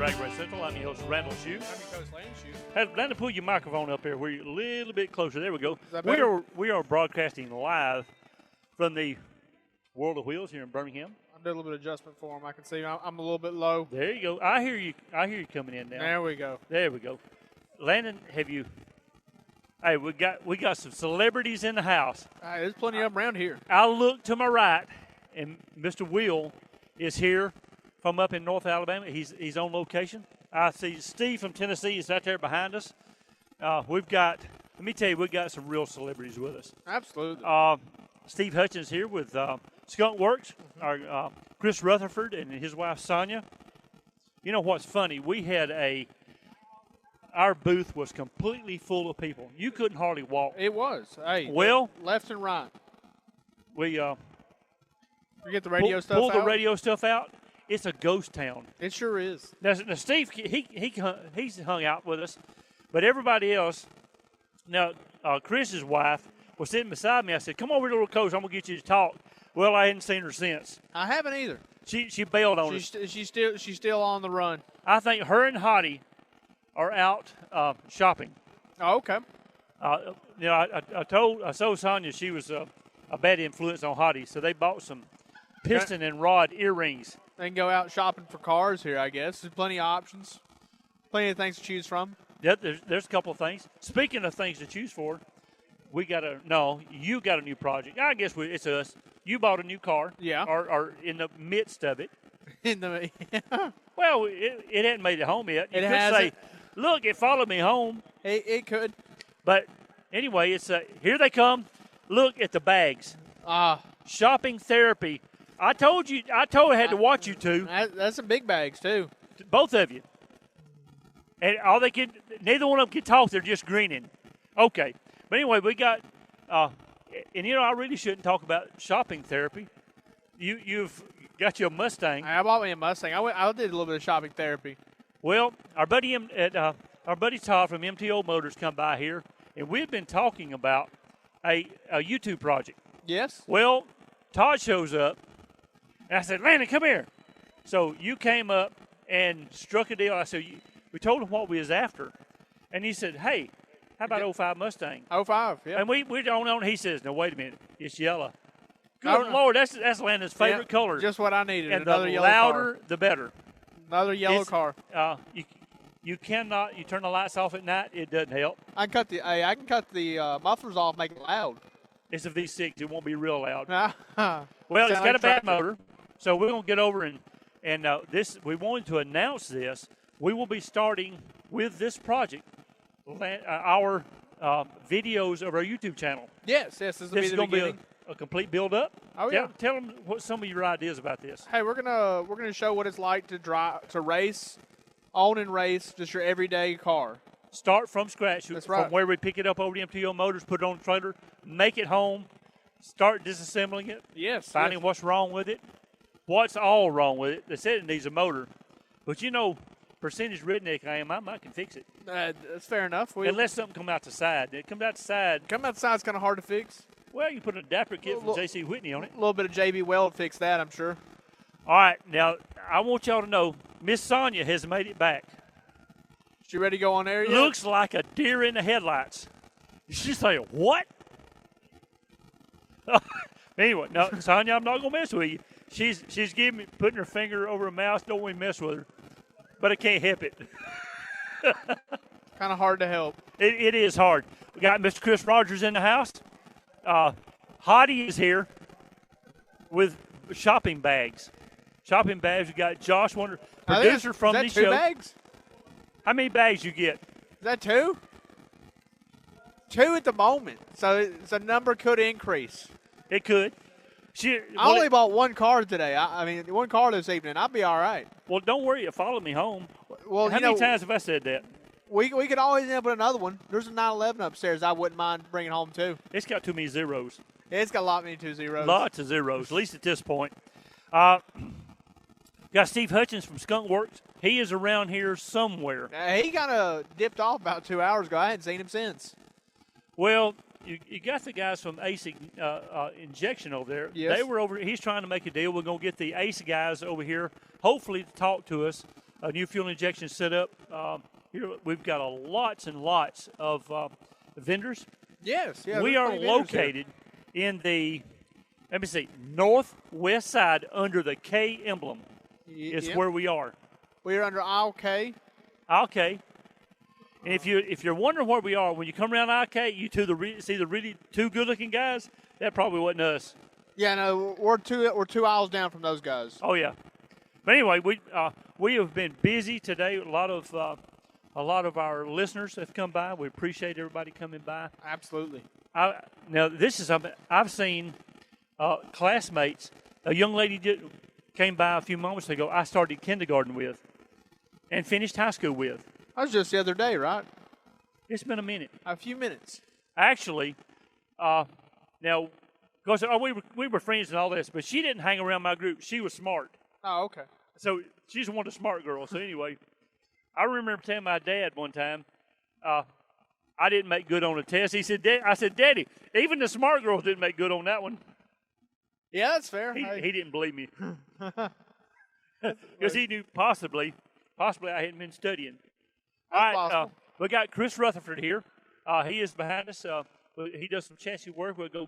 Drag Race Central. I'm your host, Randall Shue. I'm your coach, Lane Shue. Hey, Landon, pull your microphone up here. We're a little bit closer. There we go. Is that better? We are broadcasting live from the World of Wheels here in Birmingham. I did a little bit of adjustment for him. I can see I'm a little bit low. There you go. I hear you coming in now. There we go. There we go. Landon, have you? Hey, we got some celebrities in the house. There's plenty of them around here. I look to my right, and Mr. Will is here from up in North Alabama. He's on location. I see Steve from Tennessee is out there behind us. Let me tell you, we've got some real celebrities with us. Absolutely. Steve Hutchins here with Skunk Works, our Chris Rutherford and his wife Sonia. You know what's funny? We had our booth was completely full of people. You couldn't hardly walk. It was. Hey. Well, left and right. We You get the radio stuff pull out? the radio stuff out. It's a ghost town. It sure is. Now Steve, he's hung out with us, but everybody else. Now, Chris's wife was sitting beside me. I said, "Come over here, little coach. I'm gonna get you to talk." Well, I hadn't seen her since. I haven't either. She bailed on us. She's still on the run. I think her and Hottie are out shopping. Oh, okay. I told Sonia she was a bad influence on Hottie, so they bought some piston and rod earrings. They can go out shopping for cars here, I guess. There's plenty of options. Plenty of things to choose from. Yeah, there's a couple of things. Speaking of things to choose for, you got a new project. I guess it's us. You bought a new car. Yeah. Or in the midst of it. Well, it hadn't made it home yet. You it could hasn't. say, look, it followed me home. It could. But anyway, it's here they come. Look at the bags. Shopping therapy. I told I had to watch you two. That's some big bags, too. Both of you. And neither one of them can talk. They're just grinning. Okay. But anyway, we got, I really shouldn't talk about shopping therapy. You've got your Mustang. I bought me a Mustang. I did a little bit of shopping therapy. Well, our buddy Todd from MTO Motors come by here, and we've been talking about a YouTube project. Yes. Well, Todd shows up, and I said, Landon, come here. So you came up and struck a deal. I said, we told him what we was after. And he said, hey, how about 05 Mustang? 05, yeah. And we don't know. He says, no, wait a minute. It's yellow. Good Lord, that's Landon's favorite color. Just what I needed. And another the yellow louder, car. the better. Another yellow car. You cannot. You turn the lights off at night. It doesn't help. I can cut the mufflers off, make it loud. It's a V6. It won't be real loud. Well, Well, it's got a bad motor, so we're gonna get over and this. We wanted to announce this. We will be starting with this project. Our videos of our YouTube channel. Yes. This will be the going to beginning. be a complete build-up. Oh yeah. Tell them what some of your ideas about this. Hey, we're gonna show what it's like to race, own and race just your everyday car. Start from scratch. That's from right. where we pick it up over the MTO Motors, put it on the trailer, make it home, start disassembling it. Yes. Finding what's wrong with it. What's all wrong with it? They said it needs a motor, but percentage redneck I am, I can fix it. That's fair enough. Unless something come out the side. It comes out the side. Coming out the side's kind of hard to fix. Well, you put an adapter kit from J.C. Whitney on it. A little bit of JB Weld fix that, I'm sure. All right, now I want y'all to know Miss Sonia has made it back. She ready to go on air yet? Looks like a deer in the headlights. She's saying, what? Anyway, no, Sonia, I'm not going to mess with you. She's putting her finger over her mouth. Don't want to mess with her. But I can't help it. Kind of hard to help. It is hard. We got Mr. Chris Rogers in the house. Hottie is here with shopping bags. Shopping bags. We got Josh Wonder, producer from the show. Is that 2 bags? How many bags you get? Is that 2? 2 at the moment. So the number could increase. It could. I only bought 1 car today. I mean, 1 car this evening. I'll be all right. Well, don't worry. You followed me home. Well, how many times have I said that? We could always end up with another one. There's a 911 upstairs I wouldn't mind bringing home, too. It's got too many zeros. It's got a lot many 2 zeros. Lots of zeros, at least at this point. Got Steve Hutchins from Skunk Works. He is around here somewhere. He kind of dipped off about 2 hours ago. I hadn't seen him since. Well, you got the guys from Ace Injection over there. Yes. They were over. He's trying to make a deal. We're going to get the Ace guys over here, hopefully, to talk to us a new fuel injection setup. Here we've got lots and lots of vendors. Yes, yeah. We there's are plenty of vendors here. located in the, let me see, northwest side under the K emblem is Yep. where we are. We're under aisle K. Okay. And if you're wondering where we are, when you come around IK, you see the really two good-looking guys. That probably wasn't us. Yeah, no, we're two aisles down from those guys. Oh yeah. But anyway, we have been busy today. A lot of our listeners have come by. We appreciate everybody coming by. Absolutely. Now this is something I've seen. Classmates. A young lady came by a few moments ago. I started kindergarten with, and finished high school with. That was just the other day, right? It's been a minute. A few minutes. Actually, now, because we were friends and all this, but she didn't hang around my group. She was smart. Oh, okay. So she's one of the smart girls. So anyway, I remember telling my dad one time, I didn't make good on a test. He said, I said, Daddy, even the smart girls didn't make good on that one. Yeah, that's fair. He didn't believe me. Because he knew possibly I hadn't been studying. All right, possible. we got Chris Rutherford here. He is behind us. He does some chassis work. We'll go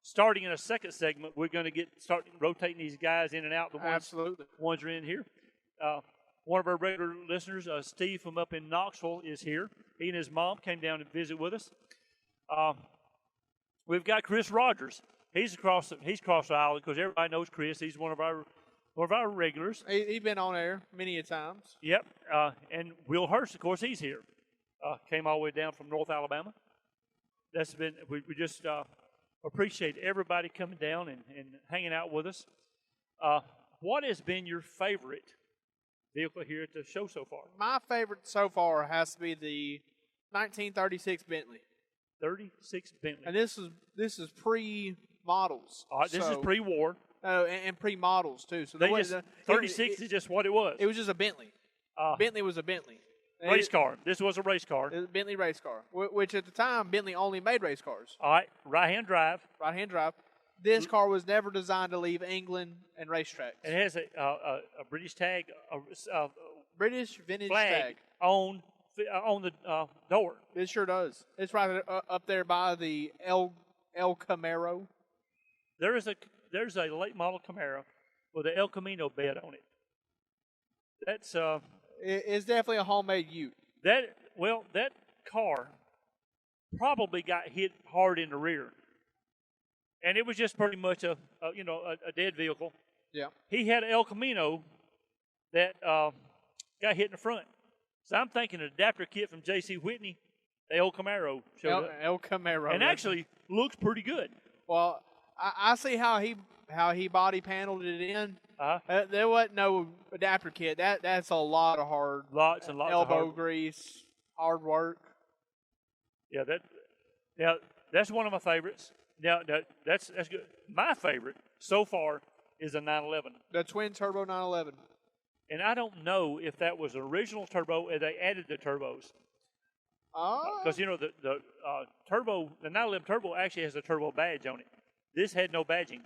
starting in a second segment. We're going to start rotating these guys in and out. The ones are in here. One of our regular listeners, Steve from up in Knoxville, is here. He and his mom came down to visit with us. We've got Chris Rogers. He's across the aisle because everybody knows Chris. He's one of our regulars. He's been on air many a times. Yep. And Will Hurst, of course, he's here. Came all the way down from North Alabama. We just appreciate everybody coming down and hanging out with us. What has been your favorite vehicle here at the show so far? My favorite so far has to be the 1936 Bentley. 36 Bentley. And this is pre-models. All right, this is pre-war. Oh, and pre-models too. So 36 is just what it was. It was just a Bentley. Bentley was a Bentley. Race car. This was a race car. It was a Bentley race car, which at the time Bentley only made race cars. All right, right-hand drive. Right-hand drive. This car was never designed to leave England and racetracks. It has a British tag, a British vintage flag tag on the door. It sure does. It's right up there by the El Camaro. There's a late model Camaro with an El Camino bed on it. That's It's definitely a homemade Ute. that car probably got hit hard in the rear, and it was just pretty much a dead vehicle. Yeah. He had an El Camino that got hit in the front. So I'm thinking an adapter kit from J.C. Whitney, the El Camaro showed up. El Camaro. And actually looks pretty good. Well, I see how he body paneled it in. There wasn't no adapter kit. That's a lot of lots and lots of elbow grease, hard work. Yeah, that's one of my favorites. Now that's good. My favorite so far is a 911. The twin turbo 911. And I don't know if that was an original turbo or they added the turbos. Because the turbo, the 911 turbo actually has a turbo badge on it. This had no badging,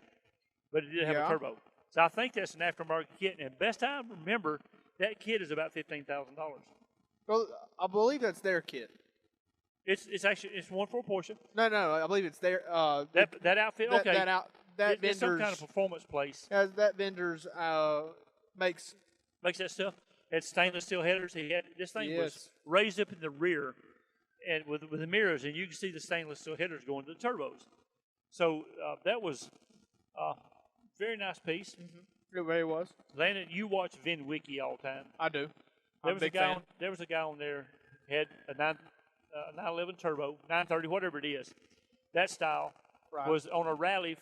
but it did have a turbo. So I think that's an aftermarket kit. And best I remember, that kit is about $15,000. Well, I believe that's their kit. It's actually one for a Porsche. No, I believe it's their that outfit. Okay, it's some kind of performance place. That vendor's makes that stuff. Had stainless steel headers. This thing was raised up in the rear, and with the mirrors, and you can see the stainless steel headers going to the turbos. So that was a very nice piece. Mm-hmm. It very was. Landon, you watch Vin Wiki all the time. I do. There was a guy on there had a 911 turbo, 930, whatever it is. That style was on a rally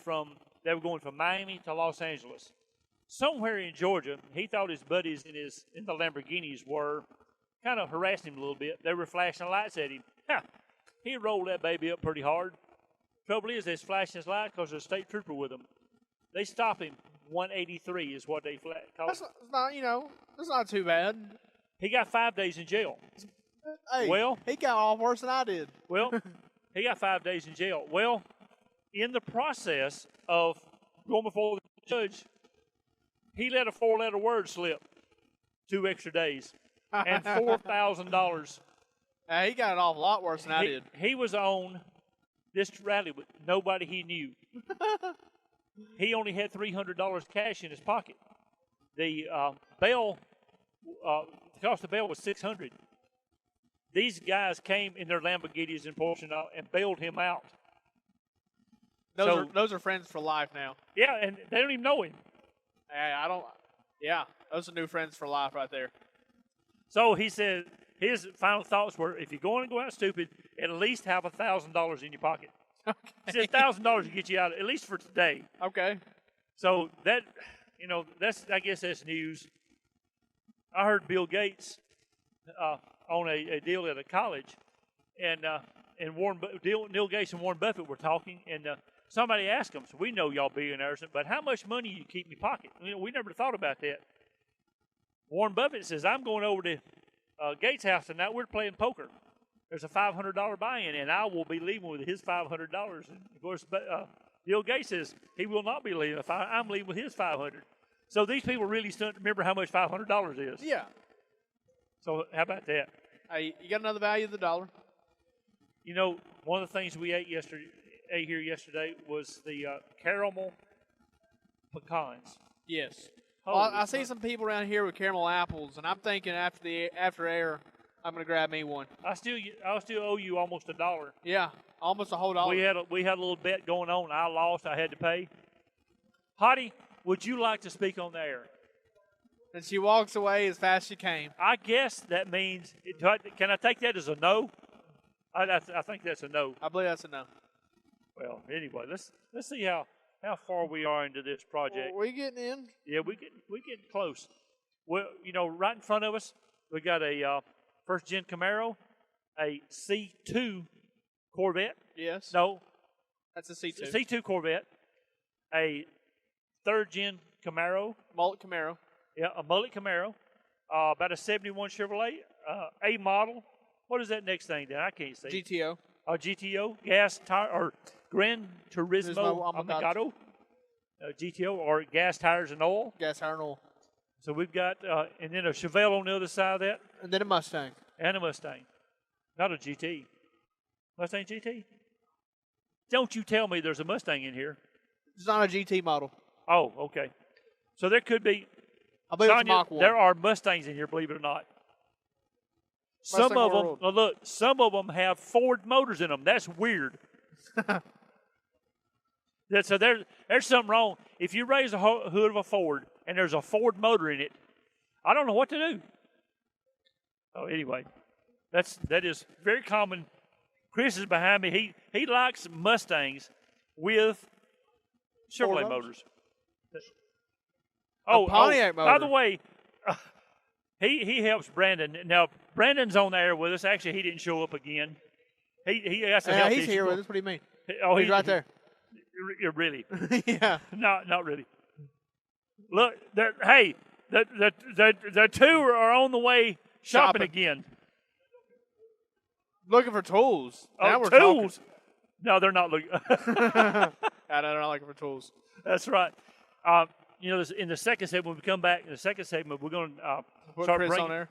they were going from Miami to Los Angeles. Somewhere in Georgia, he thought his buddies in the Lamborghinis were kind of harassing him a little bit. They were flashing lights at him. He rolled that baby up pretty hard. Trouble is, they're flashing his lights because there's a state trooper with them. They stop him. 183 is what they call it. That's not too bad. He got 5 days in jail. Hey, he got off worse than I did. Well, he got 5 days in jail. Well, in the process of going before the judge, he let a 4-letter word slip. 2 extra days, and $4,000. He got it off a lot worse than I did. He was on this rally with nobody he knew. He only had $300 cash in his pocket. The bail, the cost of bail was $600. These guys came in their Lamborghinis and Porsche and bailed him out. Those are friends for life now. Yeah, and they don't even know him. I don't. Yeah, those are new friends for life right there. So he said his final thoughts were: if you're going to go out stupid, at least have $1,000 in your pocket. Okay. He said $1,000 to get you out, at least for today. Okay. So that, I guess that's news. I heard Bill Gates on a deal at a college, and Neil Gates and Warren Buffett were talking, and somebody asked him, so we know y'all billionaires, but how much money you keep in your pocket? We never thought about that. Warren Buffett says, I'm going over to Gates' house tonight. We're playing poker. There's a $500 buy-in, and I will be leaving with his $500. And of course, Bill Gates says he will not be leaving. I'm leaving with his $500. So these people really still remember how much $500 is. Yeah. So how about that? Hey, you got another value of the dollar? One of the things we ate here yesterday was the caramel pecans. Yes. Well, I see some people around here with caramel apples, and I'm thinking after air, I'm gonna grab me one. I still owe you almost $1. Yeah, almost a whole dollar. We had a little bet going on. I lost. I had to pay. Hottie, would you like to speak on the air? And she walks away as fast as she came. I guess that means. Can I take that as a no? I think that's a no. I believe that's a no. Well, anyway, let's see how far we are into this project. Well, we getting in? Yeah, we getting close. Well, right in front of us, we got a first-gen Camaro, a C2 Corvette. Yes. No. That's a C2. C2 Corvette, a third-gen Camaro. Mullet Camaro. Yeah, a mullet Camaro, about a 71 Chevrolet, A model. What is that next thing, Dan? I can't see. GTO. GTO, gas tire, or Gran Turismo Amigado. GTO, or gas tires and oil. Gas tire and oil. So we've got, and then a Chevelle on the other side of that. And then a Mustang. And a Mustang. Not a GT. Mustang GT? Don't you tell me there's a Mustang in here. It's not a GT model. Oh, okay. So there could be. I believe it's Mach 1. There are Mustangs in here, believe it or not. Some of them have Ford motors in them. That's weird. So there's something wrong. If you raise the hood of a Ford and there's a Ford motor in it, I don't know what to do. Oh, anyway, that is very common. Chris is behind me. He likes Mustangs with Chevrolet motors. Oh, Pontiac motor. By the way, he helps Brandon. Now, Brandon's on the air with us. Actually, he didn't show up again. He has to help. He's here with us. What do you mean? Oh, he's right there. Really? Yeah. No, not really. Look, the two are on the way shopping again. Looking for tools. Now we're tools? Talking. No, they're not looking. No, they're not looking for tools. That's right. In the second segment, when we come back in the second segment, we're going to start Chris bringing, on there.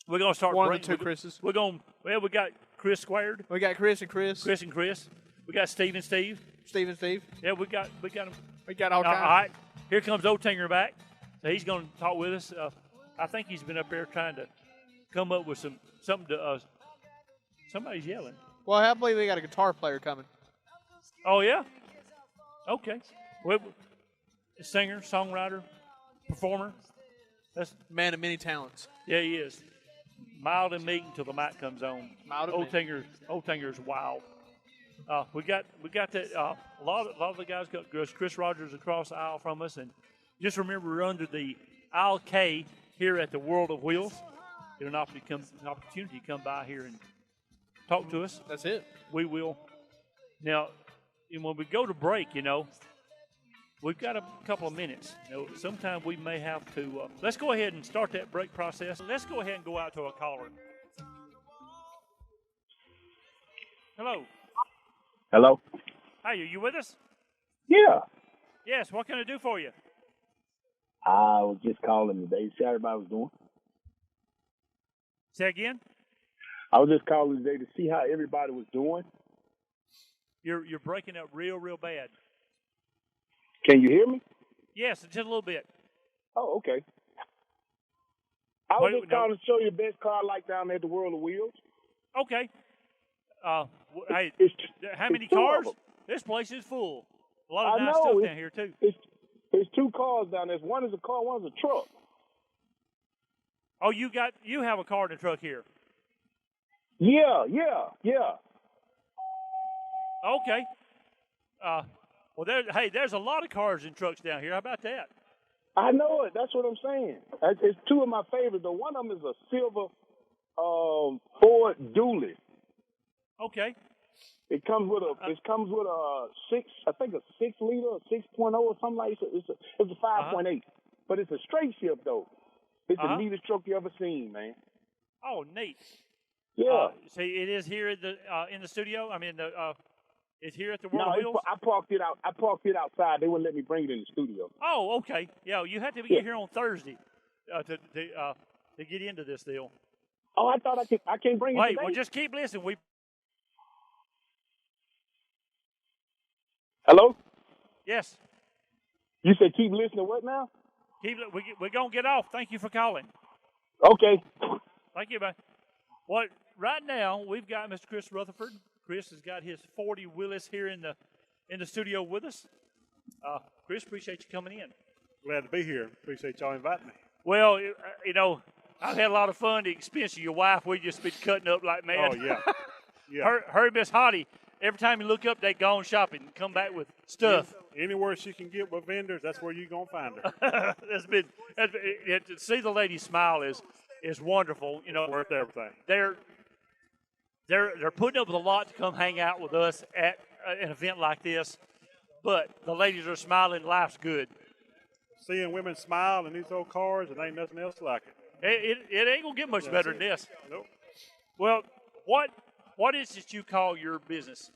We're going to start one of the two Chris's. We got Chris squared. We got Chris and Chris. Chris and Chris. We got Steve and Steve. Steve and Steve. Yeah, we got them. We got all kinds. All right. Here comes Otinger back. So he's going to talk with us. I think he's been up there trying to come up with something to. Somebody's yelling. Well, I believe we got a guitar player coming. Oh yeah. Okay. Well, singer, songwriter, performer. That's man of many talents. Yeah, he is. Mild and meek until the mic comes on. Otinger's wild. We got that. A lot of the guys got Chris Rogers across the aisle from us, and just remember we're under the aisle K here at the World of Wheels. Get an opportunity to come by here and talk to us. That's it. We will. Now, when we go to break, we've got a couple of minutes. Sometime we may have to. Let's go ahead and start that break process. Let's go ahead and go out to a caller. Hello. Hello. Hi, are you with us? Yeah. Yes. What can I do for you? I was just calling today to see how everybody was doing. Say again? I was just calling today to see how everybody was doing. You're breaking up real bad. Can you hear me? Yes, just a little bit. Oh, okay. I was just calling to show you the best car I like down there at the World of Wheels. Okay. Hey, how many it's two cars? of 'em. This place is full. A lot of I nice know. stuff down here, too. It's two cars down there. One is a car, one's a truck. Oh, you have a car and a truck here. Yeah. Okay. Well, there's a lot of cars and trucks down here. How about that? I know it. That's what I'm saying. It's two of my favorites. Though one of them is a silver Ford Dually. Okay. It comes with a 6 liter, 6.0 or something like that. It's a 5.8, but it's a straight shift though. It's the neatest truck you ever seen, man. Oh, neat. Yeah. See, it is here in the studio. I mean, it's here at the World of Wheels. I parked it out. I parked it outside. They wouldn't let me bring it in the studio. Oh, okay. Yeah, you have to get here on Thursday to get into this deal. Oh, I thought I can't bring it today. Well, just keep listening. Hello? Yes. You said keep listening. What now? We're gonna get off. Thank you for calling. Okay. Thank you, man. Well, right now we've got Mr. Chris Rutherford. Chris has got his 40 Willis here in the studio with us. Chris, appreciate you coming in. Glad to be here. Appreciate y'all inviting me. Well, I've had a lot of fun. The expense of your wife, we just been cutting up like mad. Oh yeah, yeah. Her Miss Hottie. Every time you look up, they gone shopping and come back with stuff. Anywhere she can get with vendors, that's where you're gonna find her. To see the lady smile is wonderful. Worth everything. They're putting up with a lot to come hang out with us at an event like this, but the ladies are smiling. Life's good. Seeing women smile in these old cars, and ain't nothing else like it. It ain't gonna get much better than this. Nope. Well, what is it you call your business?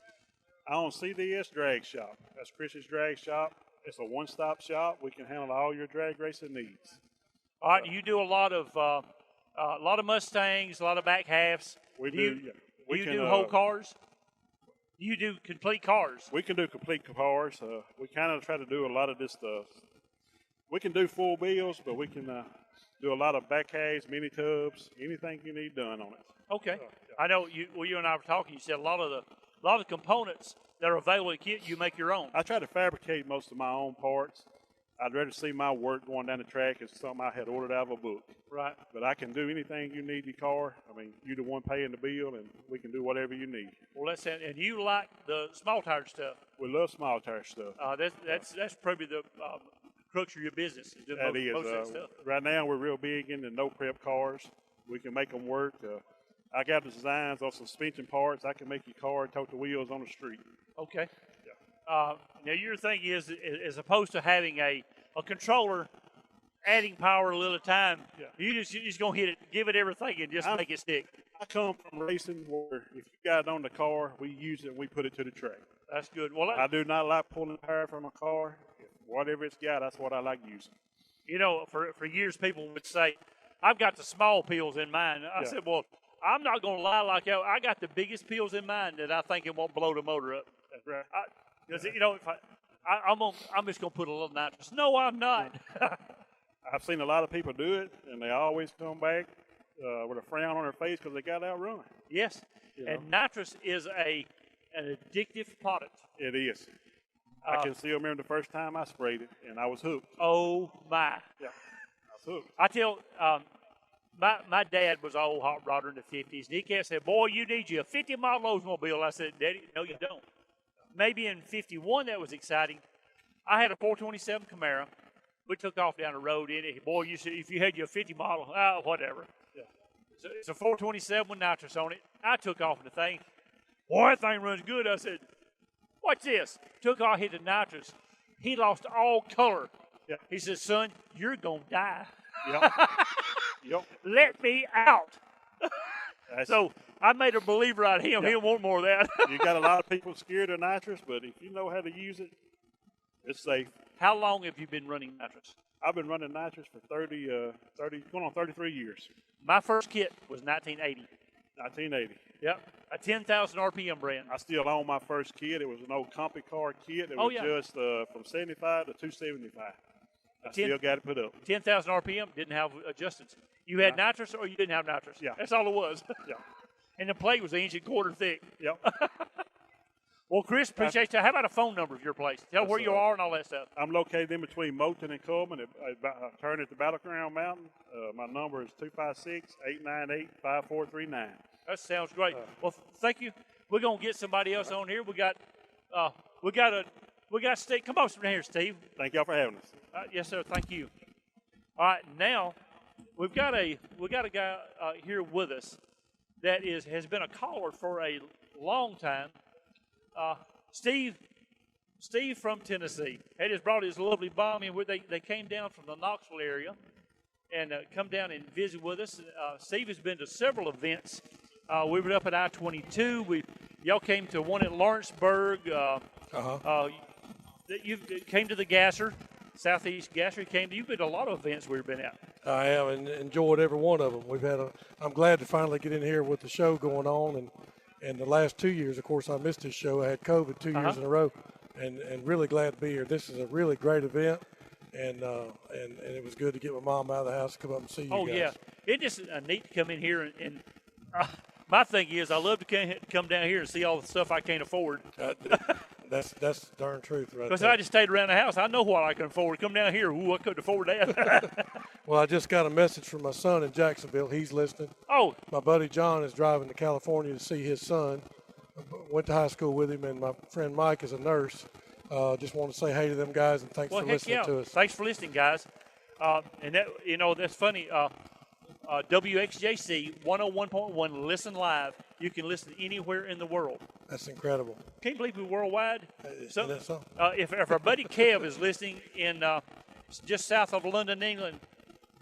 I own CDS Drag Shop. That's Chris's Drag Shop. It's a one-stop shop. We can handle all your drag racing needs. All right, you do a lot of Mustangs, a lot of back halves. We do. Do you do whole cars? Do you do complete cars? We can do complete cars. We kind of try to do a lot of this stuff. We can do full bills, but we can do a lot of back halves, mini tubs, anything you need done on it. Okay. I know you and I were talking. You said a lot of the components that are available in kit you make your own. I try to fabricate most of my own parts. I'd rather see my work going down the track as something I had ordered out of a book. Right. But I can do anything you need your car. I mean, you're the one paying the bill, and we can do whatever you need. Well, and you like the small tire stuff. We love small tire stuff. That's probably the crux of your business. That is. Most of that stuff. Right now, we're real big into no prep cars. We can make them work. I got the designs on suspension parts. I can make your car tote the wheels on the street. Okay. Yeah. Now your thing is, as opposed to having a controller adding power a little at a time, you're just gonna hit it, give it everything, and just make it stick. I come from racing where if you got it on the car, we use it and we put it to the track. That's good. Well, I do not like pulling power from a car. Whatever it's got, that's what I like using. For years people would say, I've got the small pills in mind. I said, well, I'm not going to lie like that. I got the biggest pills in mind that I think it won't blow the motor up. That's right. Because, I'm just going to put a little nitrous. No, I'm not. I've seen a lot of people do it, and they always come back with a frown on their face because they got outrun. Yes. And nitrous is an addictive product. It is. I can still remember the first time I sprayed it, and I was hooked. Oh, my. Yeah, I was hooked. I tell my dad was an old hot rodder in the 50s, and he kept saying, boy, you need you a 50-mile Oldsmobile. I said, Daddy, no, you don't. Maybe in 51 that was exciting. I had a 427 Camaro. We took off down the road in it. Boy, if you had your 50 model, whatever. Yeah. So it's a 427 with nitrous on it. I took off in the thing. Boy, that thing runs good. I said, what's this? Took off, hit the nitrous. He lost all color. Yeah. He said, son, you're going to die. Yep. Yep. Let me out. So I made a believer out of him. Yeah. He'll want more of that. You got a lot of people scared of nitrous, but if you know how to use it, it's safe. How long have you been running nitrous? I've been running nitrous for 30, going on 33 years. My first kit was 1980. 1980. Yep, a 10,000 RPM brand. I still own my first kit. It was an old compy car kit. It was just from 75 to 275. I still got it put up. 10,000 RPM, didn't have adjustments. You had nitrous or you didn't have nitrous. Yeah. That's all it was. Yeah. And the plate was an inch and quarter thick. Yep. Well, Chris, appreciate you. How about a phone number of your place? Tell where you are and all that stuff. I'm located in between Moulton and Coleman. I turn at the Battleground Mountain. My number is 256-898-5439. That sounds great. Well, thank you. We're gonna get somebody else on here. We got Steve. Come on here, Steve. Thank y'all for having us. Yes, sir. Thank you. All right, now we've got a guy here with us that has been a caller for a long time. Steve from Tennessee. He just brought his lovely bomb in. They came down from the Knoxville area and come down and visit with us. Steve has been to several events. We were up at I-22. Y'all came to one at Lawrenceburg. You came to the Gasser, Southeast Gasser. You've been to a lot of events we've been at. I have and enjoyed every one of them. I'm glad to finally get in here with the show going on. And the last 2 years, of course, I missed this show. I had COVID 2 years in a row, and really glad to be here. This is a really great event, and it was good to get my mom out of the house and come up and see you guys. Oh, yeah. It's just neat to come in here. And my thing is I love to come down here and see all the stuff I can't afford. That's the darn truth right there. Because I just stayed around the house. I know what I can afford. Come down here. Ooh, I couldn't afford that. Well, I just got a message from my son in Jacksonville. He's listening. Oh. My buddy John is driving to California to see his son. Went to high school with him, and my friend Mike is a nurse. Just want to say hey to them guys, and thanks for listening to us. Thanks for listening, guys. And that's funny. WXJC 101.1, listen live. You can listen anywhere in the world. That's incredible. Can't believe we're worldwide. So, if our buddy Kev is listening in just south of London, England,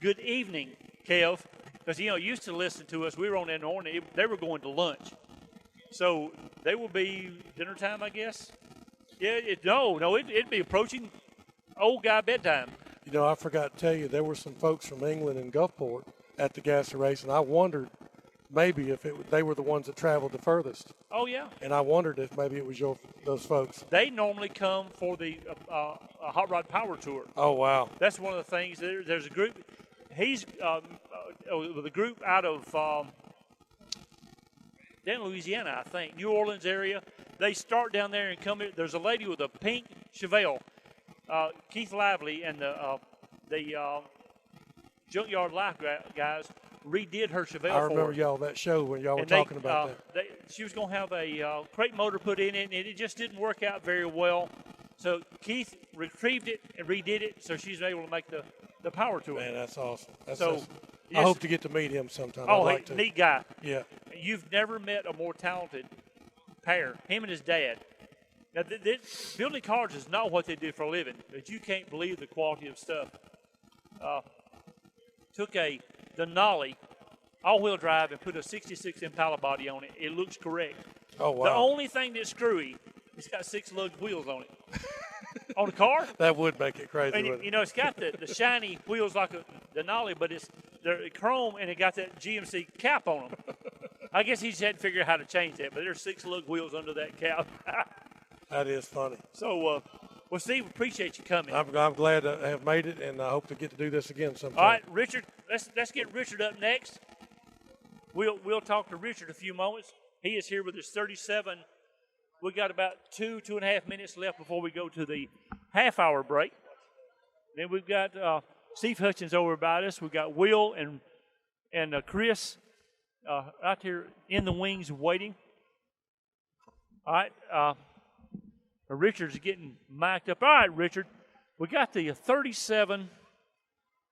good evening, Kev. Because, used to listen to us. We were on that morning. They were going to lunch. So they will be dinner time, I guess. Yeah, it'd be approaching old guy bedtime. I forgot to tell you, there were some folks from England and Gulfport at the Gasser race, and I wondered maybe if they were the ones that traveled the furthest. Oh, yeah. And I wondered if maybe it was those folks. They normally come for the Hot Rod Power Tour. Oh, wow. That's one of the things. There's a group. He's with a group out of down Louisiana, I think, New Orleans area. They start down there and come in. There's a lady with a pink Chevelle, Keith Lively, and the Junkyard Life guys redid her Chevelle. I remember y'all that show when y'all were talking about that. She was going to have a crate motor put in it, and it just didn't work out very well. So Keith retrieved it and redid it, so she's able to make the power to it. Man, that's awesome. I hope to get to meet him sometime. Oh, neat guy. Yeah. You've never met a more talented pair, him and his dad. Now, building cars is not what they do for a living, but you can't believe the quality of stuff. Took the Denali all-wheel drive and put a 66 Impala body on it. It looks correct. Oh, wow. The only thing that's screwy, it's got 6 lug wheels on it. On the car? That would make it crazy. And it's got the shiny wheels like a Denali, but they're chrome, and it got that GMC cap on them. I guess he just had to figure out how to change that, but there's 6 lug wheels under that cap. That is funny. So, Steve, appreciate you coming. I'm glad to have made it, and I hope to get to do this again sometime. All right, Richard, let's get Richard up next. We'll talk to Richard a few moments. He is here with his 37. We got about 2.5 minutes left before we go to the half-hour break. Then we've got Steve Hutchins over by us. We've got Will and Chris out here in the wings waiting. All right. Richard's getting mic'd up. All right, Richard. We got the 37.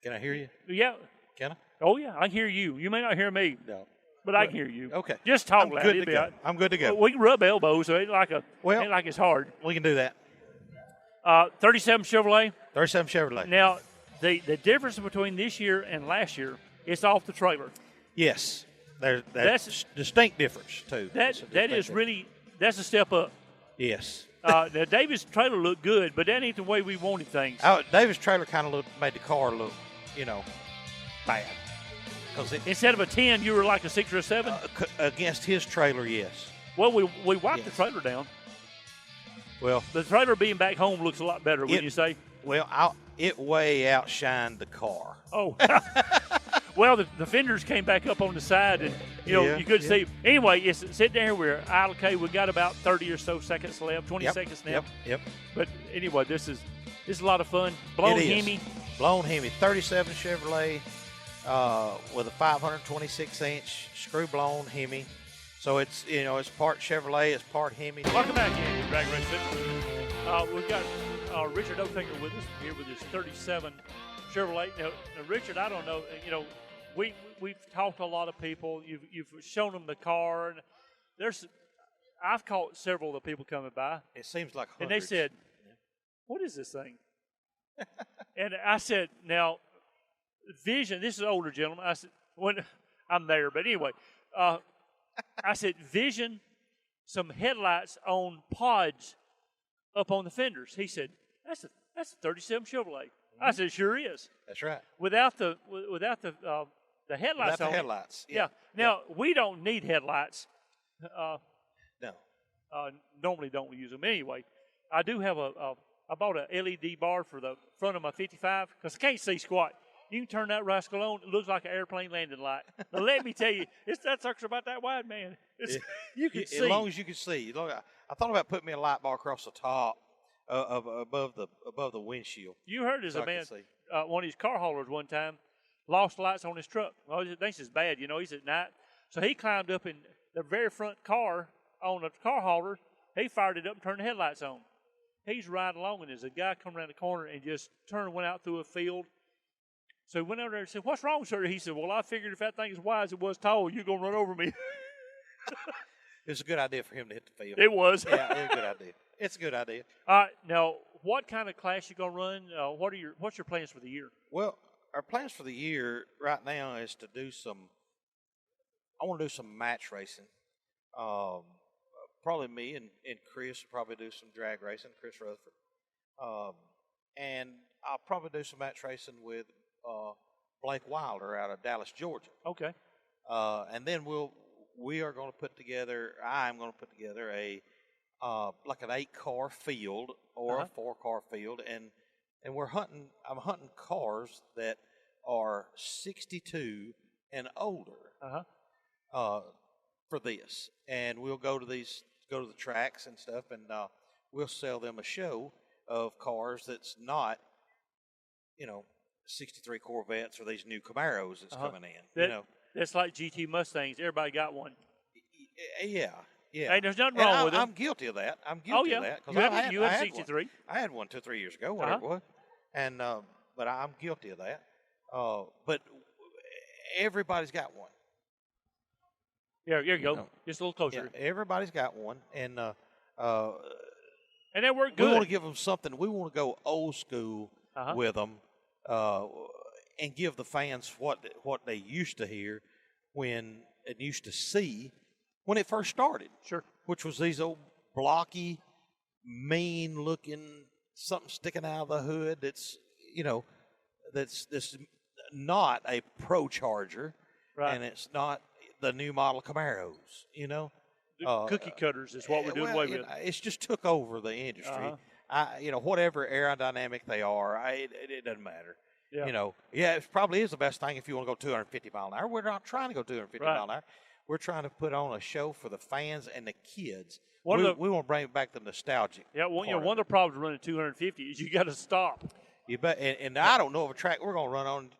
Can I hear you? Yeah. Can I? Oh, yeah. I hear you. You may not hear me. No. But I can hear you. Okay. Just talk I'm loud. good to go. I'm good to go. We can rub elbows, so it ain't like it's hard. We can do that. 37 Chevrolet. 37 Chevrolet. Now, the difference between this year and last year, it's off the trailer. Yes. That's a distinct difference, too. That's a step up. Yes. Now David's trailer looked good, but that ain't the way we wanted things. David's trailer kind of made the car look, bad. Instead of a 10, you were like a 6 or a 7? Against his trailer, yes. Well, we wiped the trailer down. Well, the trailer being back home looks a lot better, wouldn't you say? Well, it way outshined the car. Oh. Well, the fenders came back up on the side, and, you could see. Anyway, it's sitting there. We're okay. We got about 30 or so seconds left, 20 seconds now. Yep. But anyway, this is a lot of fun. Blown Hemi. Blown Hemi, 37 Chevrolet with a 526-inch screw-blown Hemi. So it's part Chevrolet, it's part Hemi. Welcome back here to Drag Race Fitness. We've got Richard Oettinger with us here with his 37 Chevrolet. Now, Richard, I don't know, we've talked to a lot of people. You've shown them the car, and I've caught several of the people coming by. It seems like hundreds. And they said, "What is this thing?" And I said, "Now, vision." This is an older gentleman. I said, "When I'm there," but anyway, I said, "Vision, some headlights on pods up on the fenders." He said, "That's a 37 Chevrolet." I said, "Sure is." That's right. Without the headlights on. The headlights. Yeah. Now we don't need headlights. No. Normally don't use them anyway. I do have I bought a LED bar for the front of my 55 because I can't see squat. You can turn that rascal on. It looks like an airplane landing light. Now let me tell you, that sucker's about that wide, man. You can see. As long as you can see. I thought about putting me a light bar across the top above the windshield. You heard as a man, one of his car haulers one time lost lights on his truck. Well, he thinks it's bad, he's at night. So he climbed up in the very front car on the car hauler. He fired it up and turned the headlights on. He's riding along, and there's a guy come around the corner and just went out through a field. So he went over there and said, "What's wrong, sir?" He said, "Well, I figured if that thing as wide as it was tall, you're going to run over me." It was a good idea for him to hit the field. It was. Yeah, it was a good idea. It's a good idea. All right, now, what kind of class you going to run? What's your plans for the year? Well, our plans for the year right now is to do I want to do some match racing. Probably me and Chris will probably do some drag racing, Chris Rutherford. And I'll probably do some match racing with Blake Wilder out of Dallas, Georgia. Okay. And then we are going to put together, I'm going to put together like an 8-car field or a 4-car field. And I'm hunting cars that are 62 and older for this. And we'll go to the tracks and stuff, and we'll sell them a show of cars that's not, 63 Corvettes or these new Camaros that's coming in. That's like GT Mustangs. Everybody got one. Yeah. Hey, there's nothing wrong with them. I'm guilty of that. Of that. You had 63. I had one 2-3 years ago, whatever it was. And, but I'm guilty of that. But everybody's got one. Yeah, here you go. Just a little closer. Yeah, everybody's got one. And they work good. We want to give them something. We want to go old school with them and give the fans what they used to hear and used to see when it first started. Sure. Which was these old blocky, mean-looking, something sticking out of the hood that's not a Pro Charger. Right. And it's not the new model Camaros, Cookie cutters is what we're doing away with. It's just took over the industry. Whatever aerodynamic they are, it doesn't matter. Yeah. It probably is the best thing if you want to go 250 mile an hour. We're not trying to go 250 mile an hour. We're trying to put on a show for the fans and the kids. We want to bring back the nostalgic. Yeah, one of the problems running 250 is you got to stop. You bet. And I don't know of a track we're going to run on.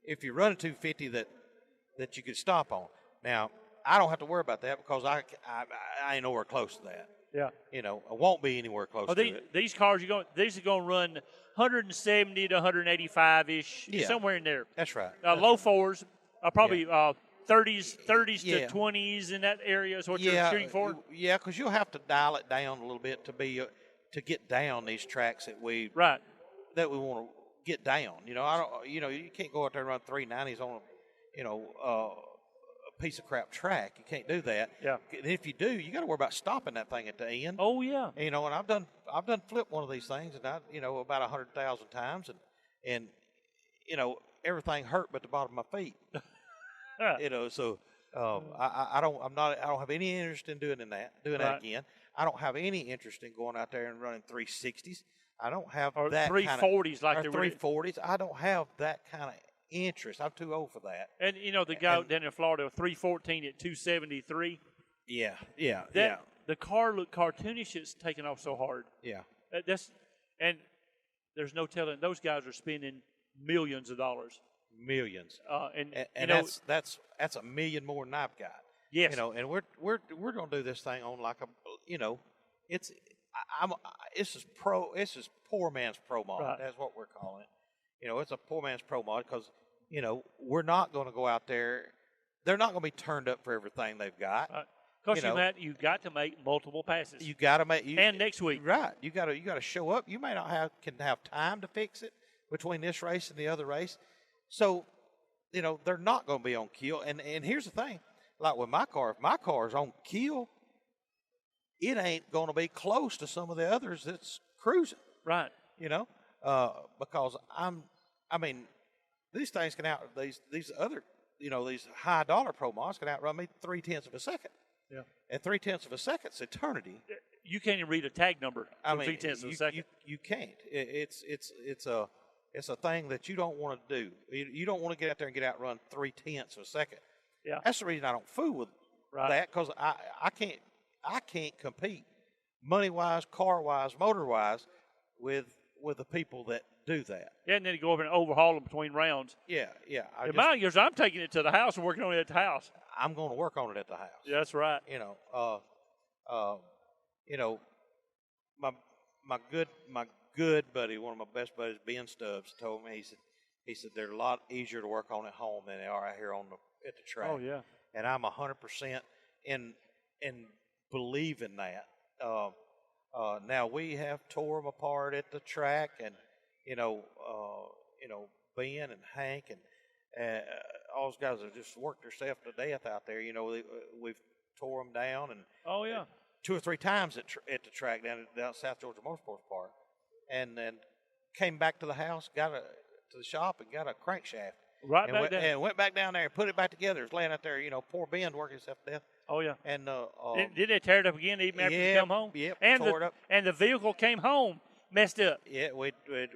If you run a 250 that you could stop on. Now, I don't have to worry about that because I ain't nowhere close to that. Yeah. I won't be anywhere close to it. These cars, these are going to run 170 to 185-ish, somewhere in there. That's right. Low fours, probably 30s to 20s in that area is what you're shooting for? Yeah, because you'll have to dial it down a little bit to get down these tracks that we want to get down. You can't go out there and run 390s on piece of crap track. You can't do that. Yeah. And if you do, you got to worry about stopping that thing at the end. Oh yeah. And, and I've done flipped one of these things, and about 100,000 times, and everything hurt but the bottom of my feet. So I don't have any interest in doing that again. I don't have any interest in going out there and running 360s. I don't have or that 340s kind of, or 340s. I don't have that kind of interest. I'm too old for that. And the guy down in Florida, 314 at 273. Yeah. The car looked cartoonish. It's taken off so hard. Yeah. And there's no telling. Those guys are spending millions of dollars. Millions. And that's a million more than I've got. Yes. And we're going to do this thing on like it's poor man's pro mod. Right. That's what we're calling it. It's a poor man's pro mod because we're not going to go out there. They're not going to be turned up for everything they've got. Because you got to make multiple passes. You got to make and next week. Right. You got to show up. You may not have time to fix it between this race and the other race. So, they're not going to be on kill. And here's the thing. Like with my car, if my car is on kill, it ain't going to be close to some of the others that's cruising. Right. Because these things can these other, these high dollar pro mods can outrun me 0.3 of a second. Yeah. And 0.3 of a second's eternity. You can't even read a tag number. 0.3 of a second. You can't. It's a thing that you don't want to do. You don't want to get out there and get outrun 0.3 of a second. Yeah. That's the reason I don't fool with that, because I can't compete money wise, car wise, motor wise with the people that do that. Yeah, and then you go over and overhaul them between rounds. Yeah. In my years, I'm taking it to the house and working on it at the house. I'm going to work on it at the house. Yeah, that's right. My good buddy, one of my best buddies, Ben Stubbs, told me, he said they're a lot easier to work on at home than they are out here at the track. Oh yeah. And I'm 100% in believing that. Now we have tore them apart at the track, and Ben and Hank and all those guys have just worked themselves to death out there. We've tore them down, and 2 or 3 times at the track down South Georgia Motorsports Park, and then came back to the house, to the shop, and got a crankshaft. And went back down there and put it back together. It's laying out there, poor Ben working himself to death. Oh yeah. And did they tear it up again even after you come home? Yep. And tore it up. And the vehicle came home messed up. Yeah, we went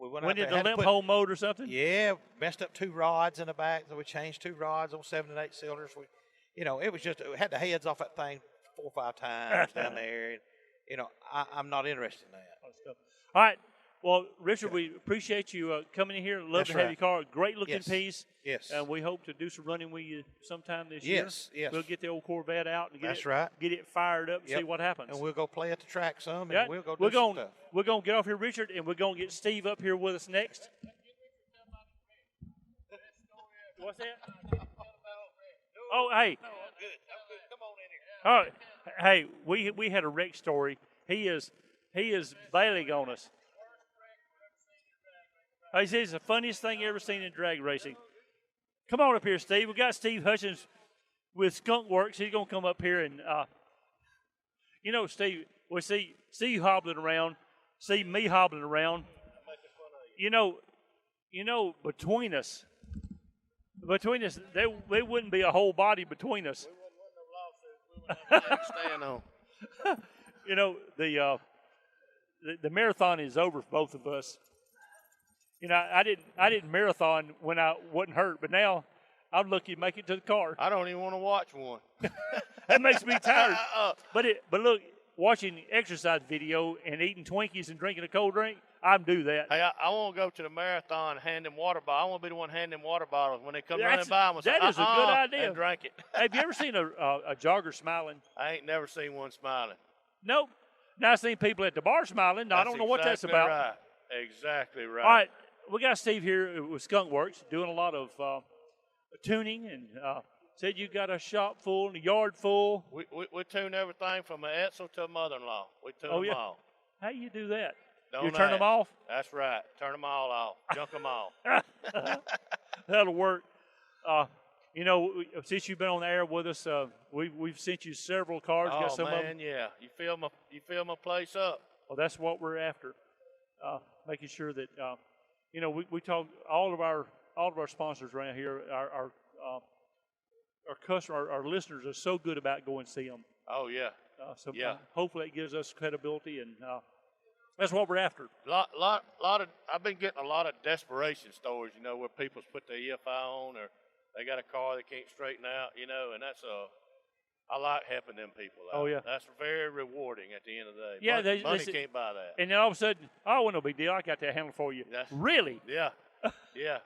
Went out into there. limp hole mode or something. Yeah, messed up 2 rods in the back. So we changed 2 rods on 7 and 8 cylinders. It was just, we had the heads off that thing 4 or 5 times down there. I'm not interested in that. All right. Well, Richard, we appreciate you coming in here. Love to have your car. Great looking piece. Yes. And we hope to do some running with you sometime this year. Yes. We'll get the old Corvette out and get it fired up and see what happens. And we'll go play at the track some, and we'll go do some stuff. We're going to get off here, Richard, and we're going to get Steve up here with us next. What's that? Oh, hey. I'm good. Come on in here. All right. Hey, we had a wreck story. He is bailing on us. He says it's the funniest thing ever seen in drag racing. Come on up here, Steve. We got Steve Hutchins with Skunk Works. He's going to come up here and, Steve, we see you hobbling around, see me hobbling around. Between us, there wouldn't be a whole body between us. We wouldn't have no leg to stand on. The marathon is over for both of us. I didn't marathon when I wasn't hurt, but now I'm lucky to make it to the car. I don't even want to watch one. That makes me tired. But look, watching exercise video and eating Twinkies and drinking a cold drink, I'm do that. Hey, I want to go to the marathon and hand them water bottles. I want to be the one handing them water bottles when they come running by. I'm gonna say, that is a good idea. And drink it. Have you ever seen a jogger smiling? I ain't never seen one smiling. Nope. Now I've seen people at the bar smiling. I don't know what that's about. Right. Exactly right. All right. We got Steve here with Skunk Works doing a lot of tuning, and said you got a shop full and a yard full. We tune everything from an Etzel to a mother-in-law. We tune them all. How you do that? Don't you turn them off? That's right. Turn them all off. Junk them all. That'll work. Since you've been on the air with us, we've sent you several cards. Oh Got some of man, them. yeah. You fill my place up. Well, that's what we're after. Making sure that we talk all of our sponsors around here. Our customer, our listeners are so good about going to see them. Oh yeah. Yeah. Hopefully it gives us credibility, and that's what we're after. I've been getting a lot of desperation stories, where people's put their EFI on or they got a car they can't straighten out, and that's I like helping them people out. Oh yeah. That's very rewarding at the end of the day. Yeah, money can't buy that. And then all of a sudden, well, no big deal. I got that handle for you. Really? Yeah. Yeah.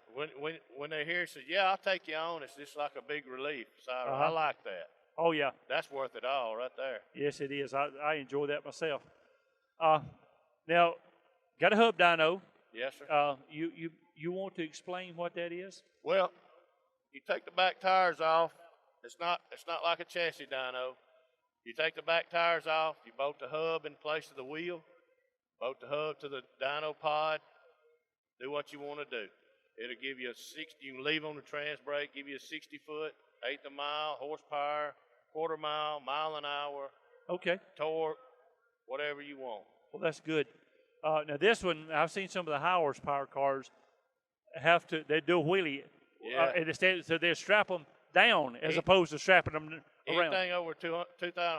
When they hear it, say, yeah, I'll take you on. It's just like a big relief. So I like that. Oh yeah. That's worth it all right there. Yes, it is. I enjoy that myself. Now, got a hub dyno. Yes, sir. You want to explain what that is? Well, you take the back tires off. It's not like a chassis dyno. You take the back tires off. You bolt the hub in place of the wheel. Bolt the hub to the dyno pod. Do what you want to do. It'll give you you can leave on the trans brake, give you a 60-foot, eighth of a mile, horsepower, quarter mile, mile an hour. Okay. Torque, whatever you want. Well, that's good. Now this one, I've seen some of the high horsepower cars they do a wheelie. Yeah. So they strap them down as opposed to strapping them around. Anything over 2,000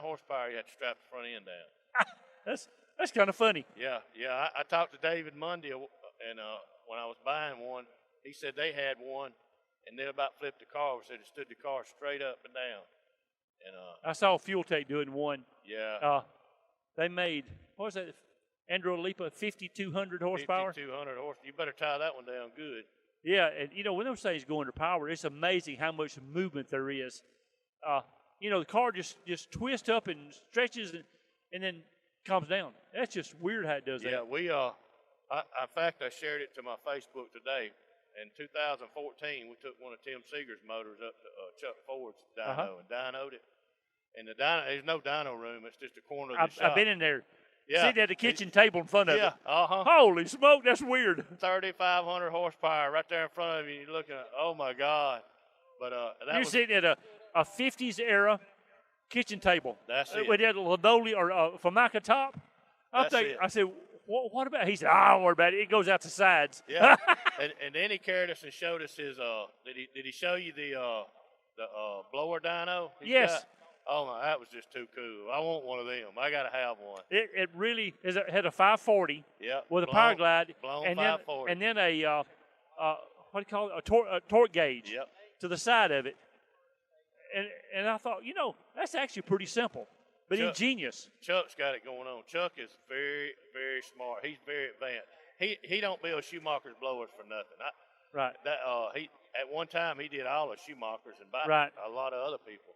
horsepower, you have to strap the front end down. That's kind of funny. Yeah. I talked to David Monday, and when I was buying one, he said they had one, and they about flipped the car. Said it stood the car straight up and down. And I saw Fuel Tech doing one. Yeah. They made, what was that? Andrew Lipa, 5,200 horsepower. 5,200 horsepower. You better tie that one down good. Yeah, and when those things go under power, it's amazing how much movement there is. The car just twists up and stretches and then comes down. That's just weird how it does that. Yeah, in fact, I shared it to my Facebook today. In 2014, we took one of Tim Seeger's motors up to Chuck Ford's dyno and dynoed it. And there's no dyno room. It's just a corner of the shop. I've been in there. Yeah. Sitting at the kitchen table in front of it. Yeah, Holy smoke, that's weird. 3,500 horsepower right there in front of you. You're looking at, oh my God. But you're sitting at a 50s era kitchen table. That's it. With that linoleum or Formica top. I said, what about? He said, don't worry about it. It goes out the sides. Yeah. and then he carried us and showed us his. Did he show you the blower dyno? Yes. Got? Oh my, that was just too cool. I want one of them. I gotta have one. It really is. It had a 540. Yeah. With a power glide. Blown and 540. Then a what do you call it? A torque gauge. Yep. To the side of it. And I thought, that's actually pretty simple, but ingenious. Chuck's got it going on. Chuck is very, very smart. He's very advanced. He don't build Schumacher's blowers for nothing. Right. He at one time he did all of Schumacher's and a lot of other people.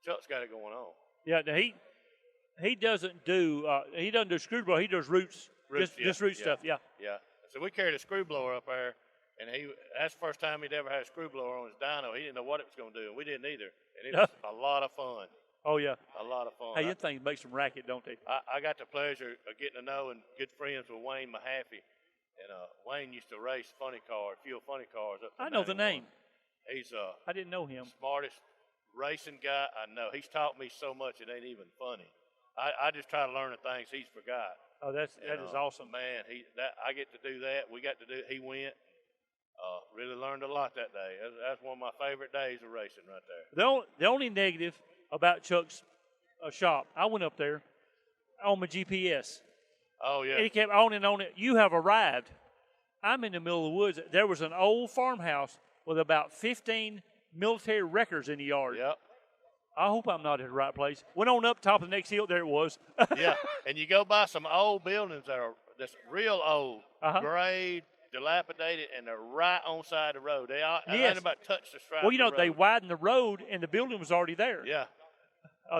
Chuck's got it going on. Yeah, now he doesn't do screw blower. He does roots just root stuff. Yeah. Yeah. So we carried a screw blower up there, and that's the first time he'd ever had a screw blower on his dyno. He didn't know what it was going to do, and we didn't either. And it was a lot of fun. Oh yeah. A lot of fun. Hey, your things make some racket, don't they? I got the pleasure of getting to know and good friends with Wayne Mahaffey, and Wayne used to race funny cars up. I know the name. He's I didn't know him. Smartest racing guy I know. He's taught me so much it ain't even funny. I just try to learn the things he's forgot. Oh, that is awesome. Man, I get to do that. We got to do. He went. Really learned a lot that day. That's one of my favorite days of racing right there. The only negative about Chuck's shop, I went up there on my GPS. Oh yeah. And he kept on and on. You have arrived. I'm in the middle of the woods. There was an old farmhouse with about 15 military records in the yard. Yep. I hope I'm not at the right place. Went on up top of the next hill. There it was. Yeah. And you go by some old buildings that's real old, gray, dilapidated, and they're right on side of the road. They ain't about touch the stripe. Well, they widened the road, and the building was already there. Yeah.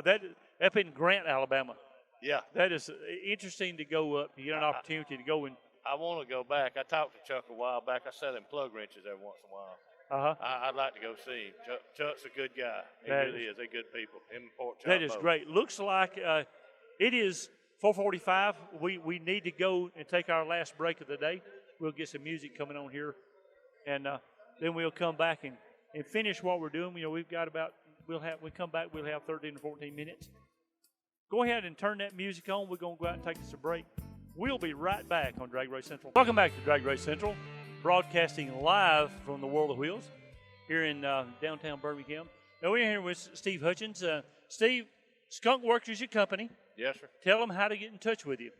That up in Grant, Alabama. Yeah. That is interesting to go up to get an opportunity to go in. I want to go back. I talked to Chuck a while back. I sell him plug wrenches every once in a while. I'd like to go see him. Chuck's a good guy. He really is. They're good people. That is great. Looks like it is 4:45. We need to go and take our last break of the day. We'll get some music coming on here, and then we'll come back and and finish what we're doing. We've got we come back, we'll have 13 to 14 minutes. Go ahead and turn that music on. We're going to go out and take us a break. We'll be right back on Drag Race Central. Welcome back to Drag Race Central, broadcasting live from the World of Wheels here in downtown Birmingham. Now, we're here with Steve Hutchins. Steve, Skunk Works is your company. Yes, sir. Tell them how to get in touch with you.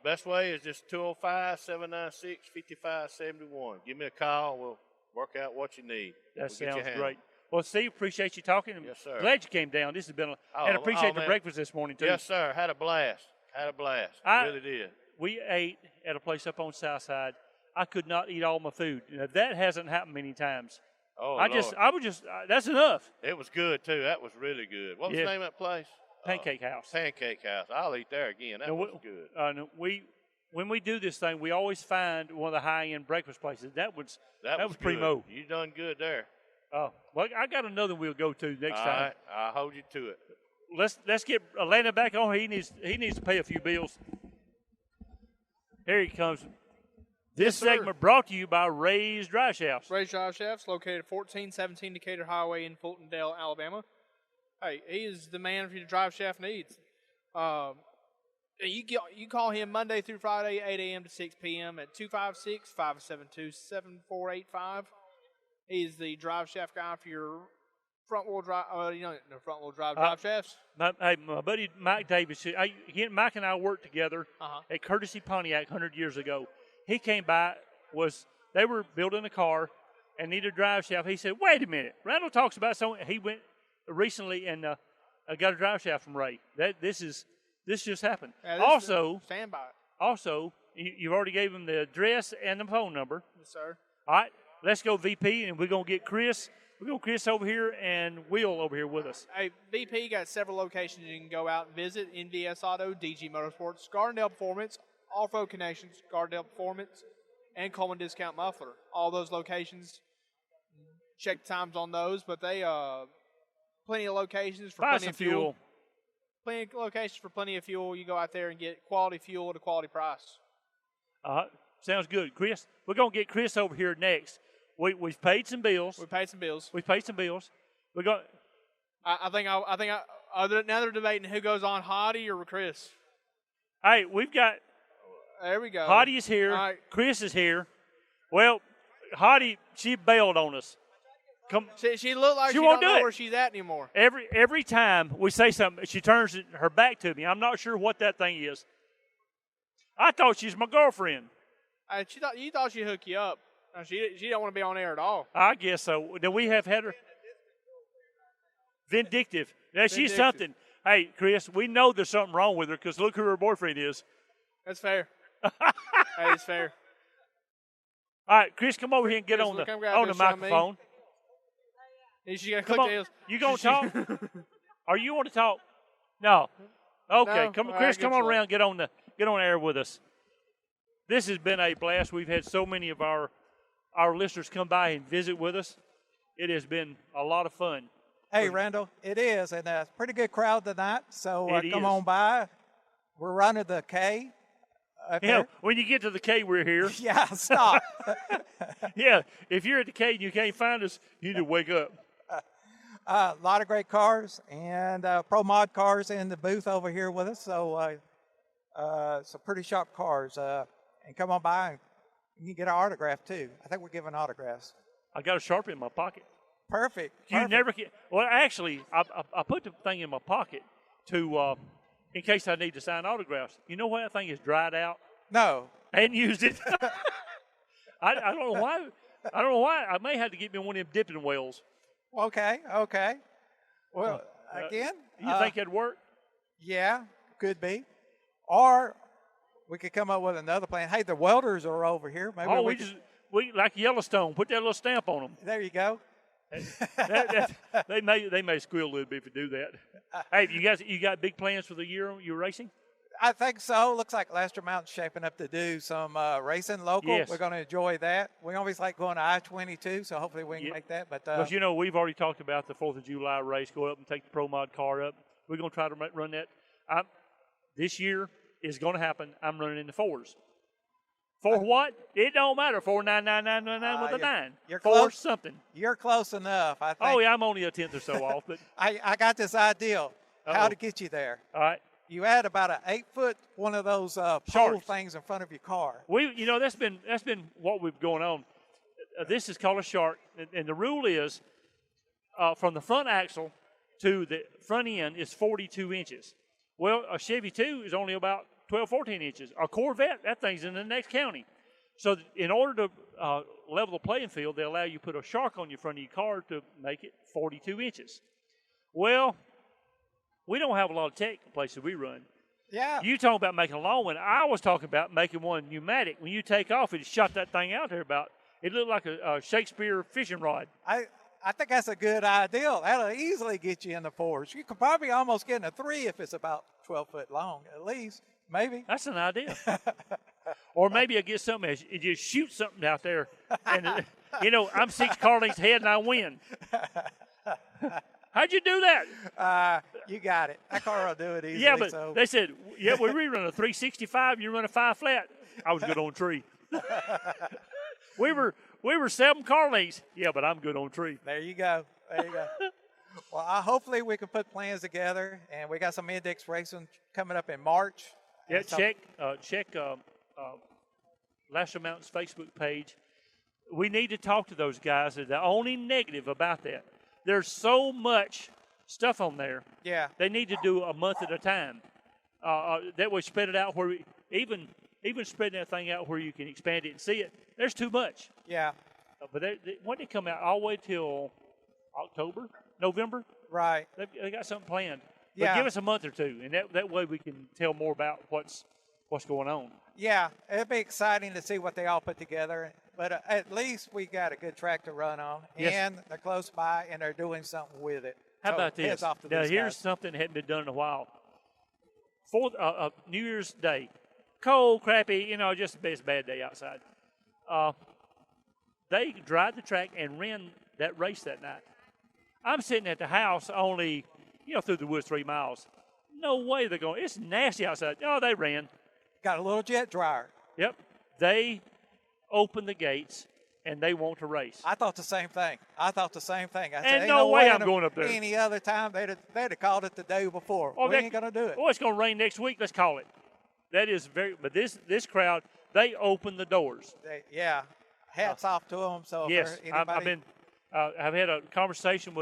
Best way is just 205-796-5571. Give me a call. We'll work out what you need. That sounds great. Well, Steve, appreciate you talking. Yes, sir. Glad you came down. This has been and appreciate the breakfast this morning, too. Yes, sir. Had a blast. Really did. We ate at a place up on Southside. I could not eat all my food. That hasn't happened many times. Oh, that's enough. It was good, too. That was really good. What was the name of that place? Pancake House. Pancake House. I'll eat there again. That was good. When we do this thing, we always find one of the high-end breakfast places. That was primo. You done good there. Oh, well, I got another we'll go to next time. All right, I'll hold you to it. Let's get Atlanta back on. He needs to pay a few bills. Here he comes. This segment brought to you by Ray's Drive Shafts. Ray's Drive Shafts, located at 1417 Decatur Highway in Fultondale, Alabama. Hey, he is the man for your drive shaft needs. You call him Monday through Friday, 8 a.m. to 6 p.m. at 256-572-7485. He's the drive shaft guy for your front-wheel drive. Drive shafts. My buddy Mike Davis. Mike and I worked together at Courtesy Pontiac 100 years ago. He came by. They were building a car and needed a drive shaft. He said, "Wait a minute." Randall talks about something. He went recently and got a drive shaft from Ray. This just happened. Yeah, stand by it. Also, you've already gave him the address and the phone number. Yes, sir. All right. Let's go, VP, and we're going to get Chris. We're going to Chris over here and Will over here with us. Hey, VP got several locations you can go out and visit. NVS Auto, DG Motorsports, Gardendale Performance, Off-Road Connections, Gardendale Performance, and Coleman Discount Muffler. All those locations, check the times on those, but they plenty of locations for plenty of fuel. Plenty of locations for plenty of fuel. You go out there and get quality fuel at a quality price. Sounds good. Chris, we're going to get Chris over here next. We've paid some bills. We've paid some bills. We're going. I think now they're debating who goes on, Hottie or Chris. Hey, we've got. There we go. Hottie is here. Right. Chris is here. Well, Hottie, she bailed on us. She looked like she don't know where she's at anymore. Every time we say something, she turns her back to me. I'm not sure what that thing is. I thought she's my girlfriend. You thought she'd hook you up. No, she don't want to be on air at all. I guess so. Then we have had her. Vindictive. Now, she's something. Hey, Chris, we know there's something wrong with her because look who her boyfriend is. That's fair. Hey, it's fair. All right, Chris, come over here and get on the microphone. She got to click the heels. You going to talk? Or you want to talk? No. Okay, no? Chris, come on around. Get on air with us. This has been a blast. We've had so many of our listeners come by and visit with us. It has been a lot of fun. Hey, Randall, it is, and a pretty good crowd tonight. So come on by. We're running the K. When you get to the K, we're here. Yeah, stop. Yeah, if you're at the K and you can't find us, you need to wake up. A lot of great cars and Pro Mod cars in the booth over here with us. So some pretty sharp cars. And come on by and you can get an autograph too. I think we're giving autographs. I got a Sharpie in my pocket. Perfect. You never get. Well, actually, I put the thing in my pocket to in case I need to sign autographs. You know what? That thing is dried out. No. I hadn't used it. I don't know why. I don't know why. I may have to get me one of them dipping wells. Okay. Well, again. You think that'd work? Yeah, could be. Or we could come up with another plan. Hey, the welders are over here. Maybe we like Yellowstone. Put that little stamp on them. There you go. They may squeal a little bit if you do that. Hey, you got big plans for the year you're racing? I think so. Looks like Lester Mountain's shaping up to do some racing local. Yes. We're going to enjoy that. We always like going to I-22, so hopefully we can make that. But we've already talked about the 4th of July race. Go up and take the Pro Mod car up. We're going to try to run that. This year is going to happen. I'm running in the 4s. For what? It don't matter. 49999 with a 9. You're For close. something. You're close enough. I think. Oh yeah, I'm only a tenth or so off, but I got this idea how Uh-oh. to get you there. all right. You add about an 8-foot one of those pole Sharks. things in front of your car. That's been what we've going on. This is called a shark, and the rule is from the front axle to the front end is 42 inches. Well, a Chevy 2 is only about 12, 14 inches. A Corvette, that thing's in the next county. So in order to level the playing field, they allow you to put a shark on your front of your car to make it 42 inches. Well, we don't have a lot of tech in places we run. Yeah. You talking about making a long one. I was talking about making one pneumatic. When you take off, it shot that thing out there about, it looked like a Shakespeare fishing rod. I think that's a good idea. That'll easily get you in the 4s. You could probably almost get in a 3 if it's about 12 foot long, at least. Maybe. That's an idea. Or maybe I get something, it just shoot something out there. And, I'm 6 car lengths ahead and I win. How'd you do that? You got it. That car will do it easily. Yeah, but they said, we run a 365, you run a 5 flat. I was good on tree. We were 7 car lengths. Yeah, but I'm good on tree. There you go. Well, hopefully we can put plans together, and we got some index racing coming up in March. Yeah, check Lasher Mountain's Facebook page. We need to talk to those guys. The only negative about that, there's so much stuff on there. Yeah. They need to do a month at a time. That way, spread it out where even spreading that thing out where you can expand it and see it. There's too much. Yeah. But when they come out, all the way till October, November. Right. They got something planned. But Yeah. give us a month or two, and that way we can tell more about what's going on. Yeah, it'll be exciting to see what they all put together. But at least we got a good track to run on, Yes. and they're close by, and they're doing something with it. How So about this? heads off to Now, these here's guys. something that hadn't been done in a while. For New Year's Day, cold, crappy, just the best bad day outside. They dried the track and ran that race that night. I'm sitting at the house only, through the woods 3 miles. No way they're going. It's nasty outside. Oh, they ran. Got a little jet dryer. Yep. They opened the gates, and they want to race. I thought the same thing. I said, Ain't no way I'm going up there. Any other time, they'd have called it the day before. We ain't going to do it. Oh, it's going to rain next week. Let's call it. That is but this crowd, they opened the doors. Yeah. Hats off to them. So Yes, if anybody, I've had a conversation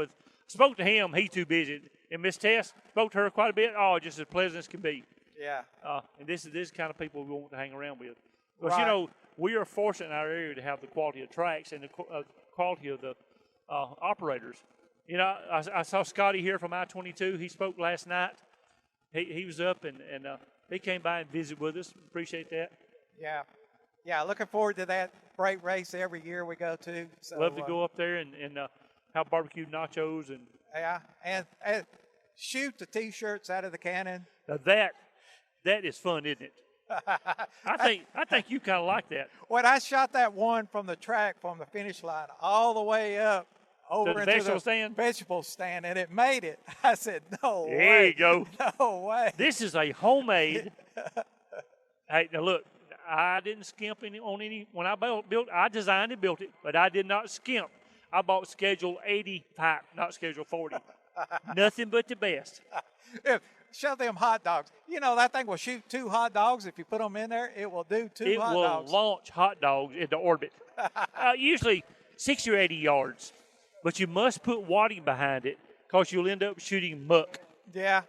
spoke to him. He's too busy. And Miss Tess, spoke to her quite a bit. Oh, just as pleasant as can be. Yeah. And this is kind of people we want to hang around with. Because, Right. we are fortunate in our area to have the quality of tracks and the quality of the operators. I saw Scotty here from I-22. He spoke last night. He was up and he came by and visited with us. Appreciate that. Yeah. Yeah, looking forward to that freight race every year we go to. So, Love to go up there and have barbecued nachos and Yeah, and shoot the T-shirts out of the cannon. now that is fun, isn't it? I think you kind of like that. When I shot that one from the track, from the finish line, all the way up over the into vegetable the stand? vegetable stand, and it made it. I said, no way. There you go. No way. This is a homemade. Hey, now look, I didn't skimp on any. When I built, I designed and built it, but I did not skimp. I bought Schedule 80 pipe, not Schedule 40. Nothing but the best. Shove them hot dogs. That thing will shoot 2 hot dogs. If you put them in there, it will do 2 It hot will dogs. launch hot dogs into orbit. Usually 60 or 80 yards, but you must put wadding behind it because you'll end up shooting muck. Yeah.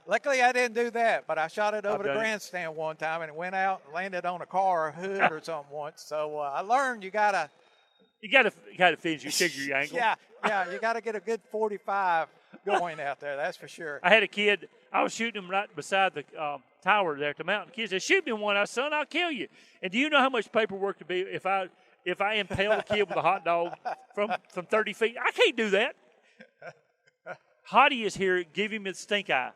Luckily, I didn't do that, but I shot it over I've the done it. grandstand one time, and it went out and landed on a car or hood or something once. So I learned you gotta finish your figure your angle. Yeah, you gotta get a good 45 going out there. That's for sure. I had a kid. I was shooting him right beside the tower there at the mountain. The kid said, "Shoot me one." I said, "Son, I'll kill you." And do you know how much paperwork to be if I impale a kid with a hot dog from 30 feet? I can't do that. Hottie is here. Give him his stink eye.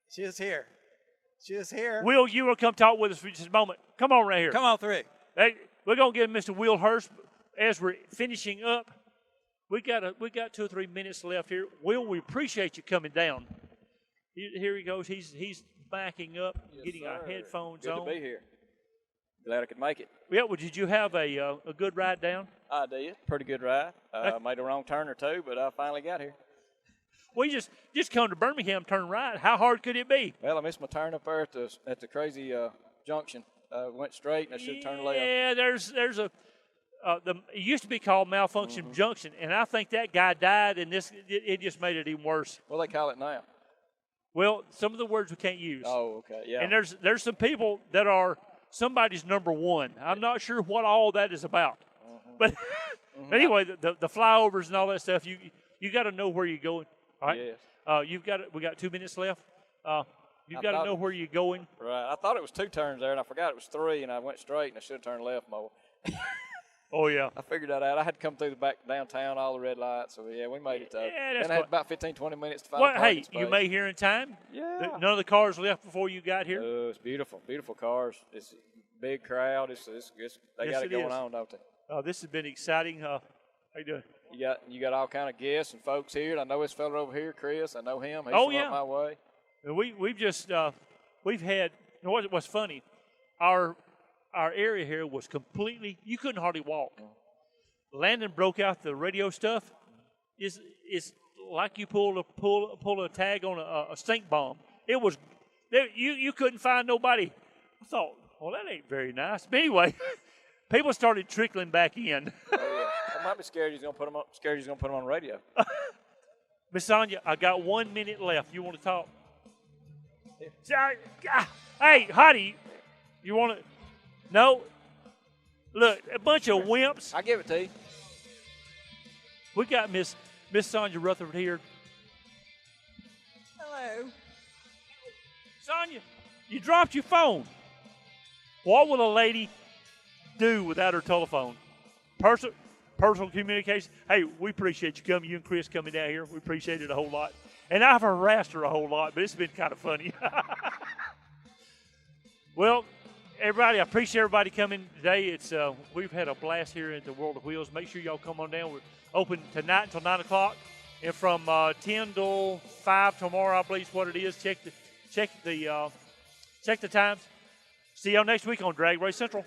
She is here. Will, you will come talk with us for just a moment. Come on right here. Come on through. Hey, we're gonna give Mr. Will Hurst as we're finishing up. We got 2 or 3 minutes left here. Will, we appreciate you coming down. Here he goes. He's backing up, getting our headphones Good on. to be here. glad I could make it. Yeah, well, did you have a good ride down? I did. Pretty good ride. Made a wrong turn or two, but I finally got here. We just come to Birmingham, turn right. How hard could it be? Well, I missed my turn up there at the crazy junction. Went straight, and I should have turned left. Yeah, there's a it used to be called Malfunction Junction, and I think that guy died, and it just made it even worse. What do they call it now? Well, some of the words we can't use. Oh, okay, yeah. And there's some people that are somebody's number one. I'm not sure what all that is about, but anyway, the flyovers and all that stuff. You got to know where you're going. All right. Yes. We got 2 minutes left. You've got to know where you're going. Right. I thought it was 2 turns there, and I forgot it was 3, and I went straight, and I should have turned left more. Oh, yeah. I figured that out. I had to come through the back downtown, all the red lights. So, yeah, we made it. And I had about 15, 20 minutes to find a parking space. You made here in time? Yeah. None of the cars left before you got here? Oh, it's beautiful. Beautiful cars. It's a big crowd. They got it going on, don't they? Oh, this has been exciting. How you doing? You got all kind of guests and folks here. And I know this fella over here, Chris. I know him. He's from up my way. We've just we've had what's funny, our area here was completely, you couldn't hardly walk. Landon broke out the radio stuff. It's like you pull a tag on a stink bomb. It was you couldn't find nobody. I thought, well, that ain't very nice. But anyway, people started trickling back in. Oh, yeah. I might be scared he's gonna put them on radio. Miss Sonia, I got 1 minute left. You want to talk? Hey, Hottie, you want to? No. Look, a bunch of wimps. I'll give it to you. We got Miss Sonia Rutherford here. Hello. Sonia, you dropped your phone. What will a lady do without her telephone? Personal communication. Hey, we appreciate you coming. You and Chris coming down here. We appreciate it a whole lot. And I've harassed her a whole lot, but it's been kind of funny. Well, everybody, I appreciate everybody coming today. We've had a blast here at the World of Wheels. Make sure y'all come on down. We're open tonight until 9 o'clock, and from 10 till 5 tomorrow, I believe is what it is. Check the times. See y'all next week on Drag Race Central.